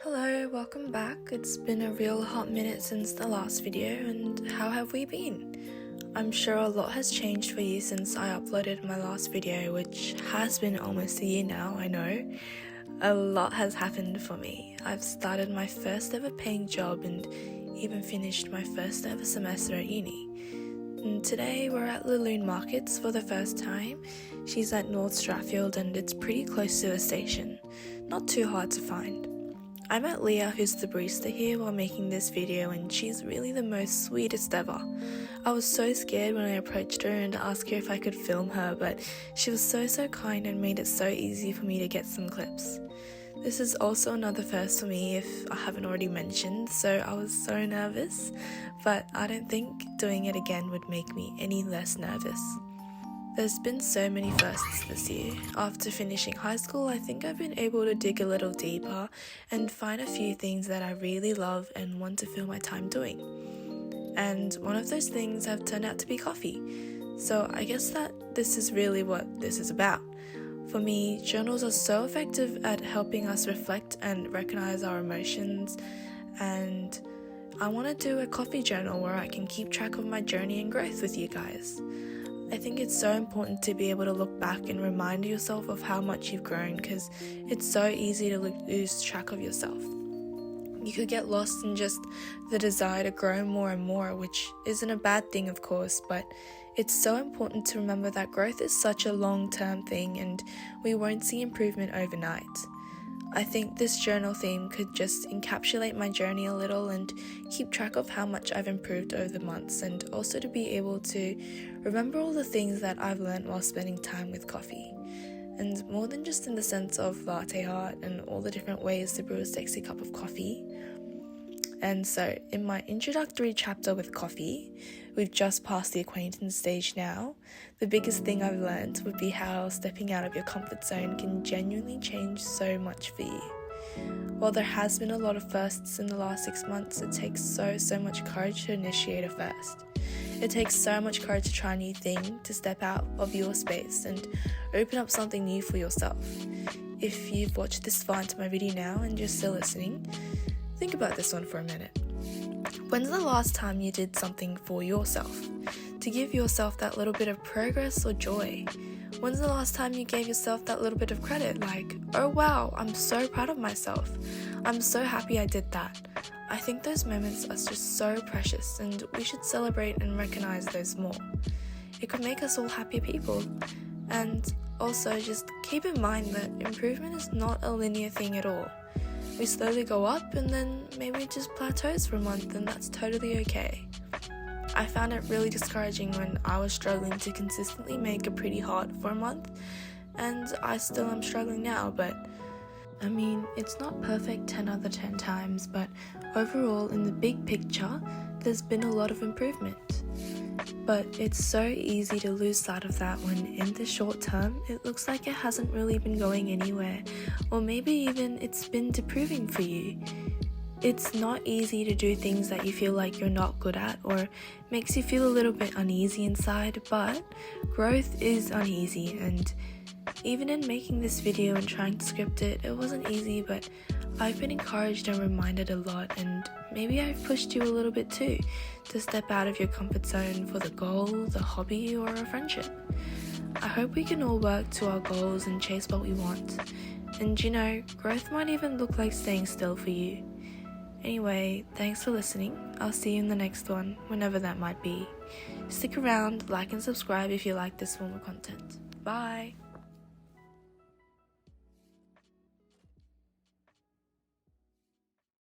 Hello, welcome back. It's been a real hot minute since the last video, and how have we been? I'm sure a lot has changed for you since I uploaded my last video, which has been almost a year now, I know. A lot has happened for me. I've started my first ever paying job and even finished my first ever semester at uni. And today we're at Laloon Markets for the first time. She's at North Strathfield and it's pretty close to the station. Not too hard to find. I met Leah, who's the barista here, while making this video, and she's really the most sweetest ever. I was so scared when I approached her and asked her if I could film her, but she was so kind and made it so easy for me to get some clips. This is also another first for me, if I haven't already mentioned, so I was so nervous, but I don't think doing it again would make me any less nervous. There's been so many firsts this year. After finishing high school, I think I've been able to dig a little deeper and find a few things that I really love and want to fill my time doing. And one of those things have turned out to be coffee. So I guess that this is really what this is about. For me, journals are so effective at helping us reflect and recognize our emotions, and I want to do a coffee journal where I can keep track of my journey and growth with you guys. I think it's so important to be able to look back and remind yourself of how much you've grown, because it's so easy to lose track of yourself. You could get lost in just the desire to grow more and more, which isn't a bad thing, of course, but it's so important to remember that growth is such a long-term thing and we won't see improvement overnight. I think this journal theme could just encapsulate my journey a little and keep track of how much I've improved over the months, and also to be able to remember all the things that I've learned while spending time with coffee. And more than just in the sense of latte art and all the different ways to brew a sexy cup of coffee. And so, in my introductory chapter with coffee, we've just passed the acquaintance stage now. The biggest thing I've learned would be how stepping out of your comfort zone can genuinely change so much for you. While there has been a lot of firsts in the last 6 months, it takes so much courage to initiate a first. It takes so much courage to try a new thing, to step out of your space and open up something new for yourself. If you've watched this far into my video now and you're still listening, think about this one for a minute. When's the last time you did something for yourself? To give yourself that little bit of progress or joy? When's the last time you gave yourself that little bit of credit, like, oh wow, I'm so proud of myself. I'm so happy I did that. I think those moments are just so precious and we should celebrate and recognize those more. It could make us all happy people. And also just keep in mind that improvement is not a linear thing at all. We slowly go up and then maybe it just plateaus for a month, and that's totally okay. I found it really discouraging when I was struggling to consistently make a pretty hot for a month, and I still am struggling now, but I mean, it's not perfect 10 out of 10 times, but overall in the big picture, there's been a lot of improvement. But it's so easy to lose sight of that when in the short term it looks like it hasn't really been going anywhere, or maybe even it's been deproving for you. It's not easy to do things that you feel like you're not good at or makes you feel a little bit uneasy inside, but growth is uneasy, and even in making this video and trying to script it, it wasn't easy, but I've been encouraged and reminded a lot, and maybe I've pushed you a little bit too, to step out of your comfort zone for the goal, the hobby, or a friendship. I hope we can all work to our goals and chase what we want. And you know, growth might even look like staying still for you. Anyway, thanks for listening. I'll see you in the next one, whenever that might be. Stick around, like and subscribe if you like this form of content. Bye!